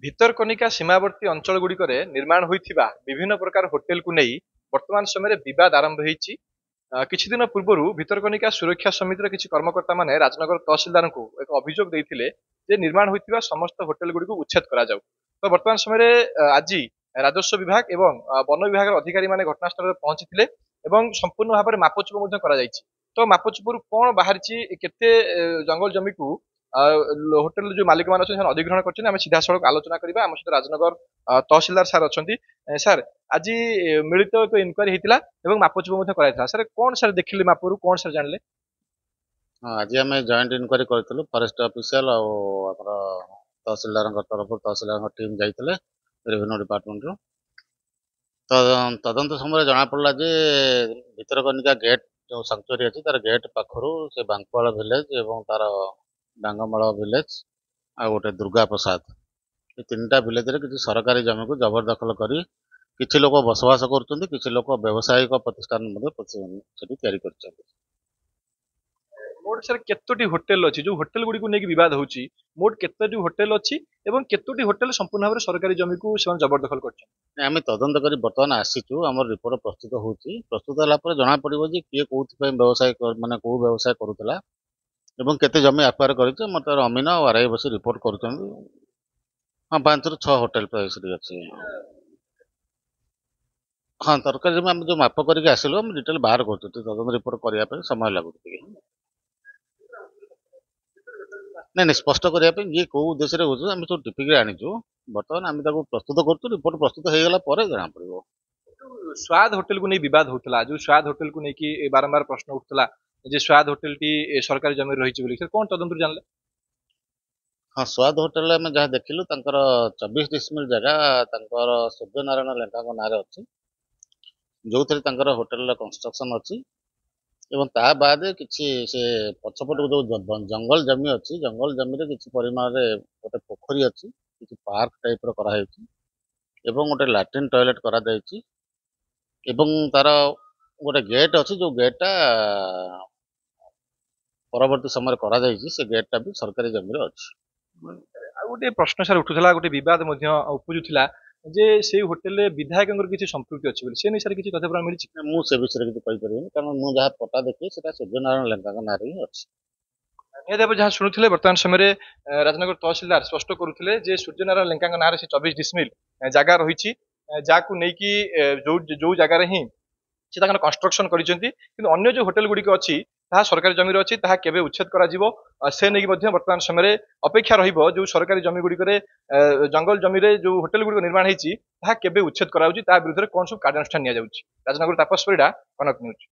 ଭିତରକନିକା ସୀମାବର୍ତ୍ତୀ ଅଞ୍ଚଳଗୁଡ଼ିକରେ ନିର୍ମାଣ ହୋଇଥିବା ବିଭିନ୍ନ ପ୍ରକାର ହୋଟେଲକୁ ନେଇ ବର୍ତ୍ତମାନ ସମୟରେ ବିବାଦ ଆରମ୍ଭ ହୋଇଛି। କିଛି ଦିନ ପୂର୍ବରୁ ଭିତରକନିକା ସୁରକ୍ଷା ସମିତିର କିଛି କର୍ମକର୍ତ୍ତାମାନେ ରାଜନଗର ତହସିଲଦାରଙ୍କୁ ଏକ ଅଭିଯୋଗ ଦେଇଥିଲେ ଯେ ନିର୍ମାଣ ହୋଇଥିବା ସମସ୍ତ ହୋଟେଲଗୁଡ଼ିକୁ ଉଚ୍ଛେଦ କରାଯାଉ। ତ ବର୍ତ୍ତମାନ ସମୟରେ ଆଜି ରାଜସ୍ୱ ବିଭାଗ ଏବଂ ବନ ବିଭାଗର ଅଧିକାରୀମାନେ ଘଟଣାସ୍ଥଳରେ ପହଞ୍ଚିଥିଲେ ଏବଂ ସମ୍ପୂର୍ଣ୍ଣ ଭାବରେ ମାପଚୁପ ମଧ୍ୟ କରାଯାଇଛି। ତ ମାପଚୁପରୁ କ'ଣ ବାହାରିଛି, କେତେ ଜଙ୍ଗଲ ଜମିକୁ ହୋଟେଲ ଯୋଉ ମାଲିକମାନେ ଅଛନ୍ତି ସେମାନେ ଅଧିଗ୍ରହଣ କରିଛନ୍ତି, ଆମେ ସିଧାସଳଖ ଆଲୋଚନା କରିବା। ଆମ ସହିତ ରାଜନଗର ତହସିଲଦାର ସାର୍ ଅଛନ୍ତି। ସାର୍, ଆଜି ମିଳିତ ଏକ ଇନକ୍ୱାରି ହେଇଥିଲା ଏବଂ ମାପଚୁପ ମଧ୍ୟ କରାଯାଇଥିଲା। ସାର୍, କ'ଣ ସାର୍ ଦେଖିଲେ ମାପରୁ, କ'ଣ ସାର୍ ଜାଣିଲେ? ହଁ, ଆଜି ଆମେ ଜଏଣ୍ଟ ଇନକ୍ୱାରି କରିଥିଲୁ। ଫରେଷ୍ଟ ଅଫିସିଆଲ ଆଉ ଆମର ତହସିଲଦାରଙ୍କ ତରଫରୁ ତହସିଲଦାରଙ୍କ ଟିମ୍ ଯାଇଥିଲେ ରେଭିନ୍ୟୁ ଡିପାର୍ଟମେଣ୍ଟରୁ। ତଦନ୍ତ ସମୟରେ ଜଣାପଡ଼ିଲା ଯେ ଭିତରକନିକା ଗେଟ୍ ଯେଉଁ ସାଙ୍କ୍ଚୁଆରୀ ଅଛି ତାର ଗେଟ୍ ପାଖରୁ ସେ ବାଙ୍କୁଆଳ ଭିଲେଜ ଏବଂ ତାର ଡାଙ୍ଗମାଳ ଭିଲେଜ ଆଉ ଗୋଟେ ଦୁର୍ଗା ପ୍ରସାଦ, ଏ ତିନିଟା ଭିଲେଜରେ କିଛି ସରକାରୀ ଜମିକୁ ଜବରଦଖଲ କରି କିଛି ଲୋକ ବସବାସ କରୁଛନ୍ତି, କିଛି ଲୋକ ବ୍ୟବସାୟିକ ପ୍ରତିଷ୍ଠାନ ମଧ୍ୟ ସେଠି ତିଆରି କରିଛନ୍ତି। ମୋଟ ସାର୍ କେତୋଟି ହୋଟେଲ ଅଛି ଯୋଉ ହୋଟେଲ ଗୁଡ଼ିକୁ ନେଇକି ବିବାଦ ହେଉଛି? ମୋଟ କେତୋଟି ହୋଟେଲ ଅଛି ଏବଂ କେତୋଟି ହୋଟେଲ ସମ୍ପୂର୍ଣ୍ଣ ଭାବରେ ସରକାରୀ ଜମିକୁ ସେମାନେ ଜବରଦଖଲ କରିଛନ୍ତି? ଆମେ ତଦନ୍ତ କରି ବର୍ତ୍ତମାନ ଆସିଛୁ। ଆମର ରିପୋର୍ଟ ପ୍ରସ୍ତୁତ ହେଉଛି। ପ୍ରସ୍ତୁତ ହେଲା ପରେ ଜଣାପଡ଼ିବ ଯେ କିଏ କୋଉଥିପାଇଁ ବ୍ୟବସାୟ ମାନେ କୋଉ ବ୍ୟବସାୟ କରୁଥିଲା ଏବଂ କେତେ ଜମି ଆକ୍ୱାର କରିছে। ମୋତେ ଅମିନ ଆଉ ଆର୍ଆଇ ବସି ରିପୋର୍ଟ କରୁଛନ୍ତି। ହଁ, 5ରୁ 6 ହୋଟେଲ ପ୍ରାୟ ସେଠି ଅଛି। ହଁ, ତରକାରୀ ଜମି ଆମେ ଯୋଉ ମାପ କରିକି ଆସିଲୁ ଆମେ ଡିଟେଲ ବାହାର କରୁଛୁ। ତଦନ୍ତ ରିପୋର୍ଟ କରିବା ପାଇଁ ସମୟ ଲାଗୁଛି ଟିକେ। ନାଇଁ, ସ୍ପଷ୍ଟ କରିବା ପାଇଁ ଇଏ କୋଉ ଉଦ୍ଦେଶ୍ୟରେ ହଉଛି ଆମେ ସବୁ ଟିପିକରେ ଆଣିଛୁ। ବର୍ତ୍ତମାନ ଆମେ ତାକୁ ପ୍ରସ୍ତୁତ କରୁଛୁ। ରିପୋର୍ଟ ପ୍ରସ୍ତୁତ ହେଇଗଲା ପରେ ଜଣାପଡ଼ିବ। ସ୍ୱାଦ ହୋଟେଲକୁ ନେଇ ବିବାଦ ହଉଥିଲା, ଯୋଉ ସ୍ୱାଦ ହୋଟେଲକୁ ନେଇକି ବାରମ୍ବାର ପ୍ରଶ୍ନ ଉଠୁଥିଲା ଯେ ସ୍ୱାଦ ହୋଟେଲଟି ସରକାରୀ ଜମିରେ ରହିଛି ବୋଲି, କ'ଣ ତଦନ୍ତରୁ ଜାଣିଲେ? ହଁ, ସ୍ୱାଦ ହୋଟେଲରେ ଆମେ ଯାହା ଦେଖିଲୁ ତାଙ୍କର 24 ଡିସମିଲ୍ ଜାଗା ତାଙ୍କର ସୂର୍ଯ୍ୟନାରାୟଣ ଲେଙ୍କାଙ୍କ ନାଁରେ ଅଛି, ଯୋଉଥିରେ ତାଙ୍କର ହୋଟେଲର କନଷ୍ଟ୍ରକ୍ସନ ଅଛି। ଏବଂ ତା ବାଦେ କିଛି ସେ ପଛପଟକୁ ଯୋଉ ଜଙ୍ଗଲ ଜମି ଅଛି, ଜଙ୍ଗଲ ଜମିରେ କିଛି ପରିମାଣରେ ଗୋଟେ ପୋଖରୀ ଅଛି, କିଛି ପାର୍କ ଟାଇପର କରାହେଇଛି ଏବଂ ଗୋଟେ ଲାଟ୍ରିନ୍ ଟଏଲେଟ କରାଯାଇଛି ଏବଂ ତାର ଗୋଟେ ଗେଟ୍ ଅଛି, ଯୋଉ ଗେଟ୍ଟା ପରବର୍ତ୍ତୀ ସମୟରେ କରାଯାଇଛି। ସେ ଗେଟ୍ଟା ବି ସରକାରୀ ଜମିରେ ଅଛି। ଆଉ ଗୋଟେ ପ୍ରଶ୍ନ ସାର୍ ଉଠୁଥିଲା, ଗୋଟେ ବିବାଦ ମଧ୍ୟ ଉପୁଜୁଥିଲା ଯେ ସେଇ ହୋଟେଲରେ ବିଧାୟକଙ୍କର କିଛି ସମ୍ପୃକ୍ତି ଅଛି ବୋଲି, ସେ ନେଇ ସାର୍ କିଛି ତଥ୍ୟ ପ୍ରମାଣ ମିଳିଛି? ମୁଁ ସେ ବିଷୟରେ କିଛି କହିପାରିବିନି, କାରଣ ମୁଁ ଯାହା ପଟା ଦେଖି ସେଟା ସୂର୍ଯ୍ୟନାରାୟଣ ଲେଙ୍କାଙ୍କ ନାଁରେ ହିଁ ଅଛି। ନିହାତି ଭାବେ ଯାହା ଶୁଣୁଥିଲେ ବର୍ତ୍ତମାନ ସମୟରେ ରାଜନଗର ତହସିଲଦାର ସ୍ପଷ୍ଟ କରୁଥିଲେ ଯେ ସୂର୍ଯ୍ୟନାରାୟଣ ଲେଙ୍କାଙ୍କ ନାଁରେ ସେ 24 ଡିସମିଲ୍ ଜାଗା ରହିଛି, ଯାହାକୁ ନେଇକି ଯୋଉ ଜାଗାରେ ହିଁ ସେ ତାଙ୍କର କନଷ୍ଟ୍ରକ୍ସନ କରିଛନ୍ତି। କିନ୍ତୁ ଅନ୍ୟ ଯୋଉ ହୋଟେଲ ଗୁଡ଼ିକ ଅଛି ତାହା ସରକାରୀ ଜମିରେ ଅଛି, ତାହା କେବେ ଉଚ୍ଛେଦ କରାଯିବ ସେ ନେଇକି ମଧ୍ୟ ବର୍ତ୍ତମାନ ସମୟରେ ଅପେକ୍ଷା ରହିବ। ଯୋଉ ସରକାରୀ ଜମି ଗୁଡ଼ିକରେ ଜଙ୍ଗଲ ଜମିରେ ଯୋଉ ହୋଟେଲ ଗୁଡ଼ିକ ନିର୍ମାଣ ହେଇଛି ତାହା କେବେ ଉଚ୍ଛେଦ କରାଯାଉଛି, ତା ବିରୁଦ୍ଧରେ କ'ଣ ସବୁ କାର୍ଯ୍ୟାନୁଷ୍ଠାନ ନିଆଯାଉଛି। ରାଜନଗର ତାପସ ପରିଡ଼ା, କନକ ନ୍ୟୁଜ୍।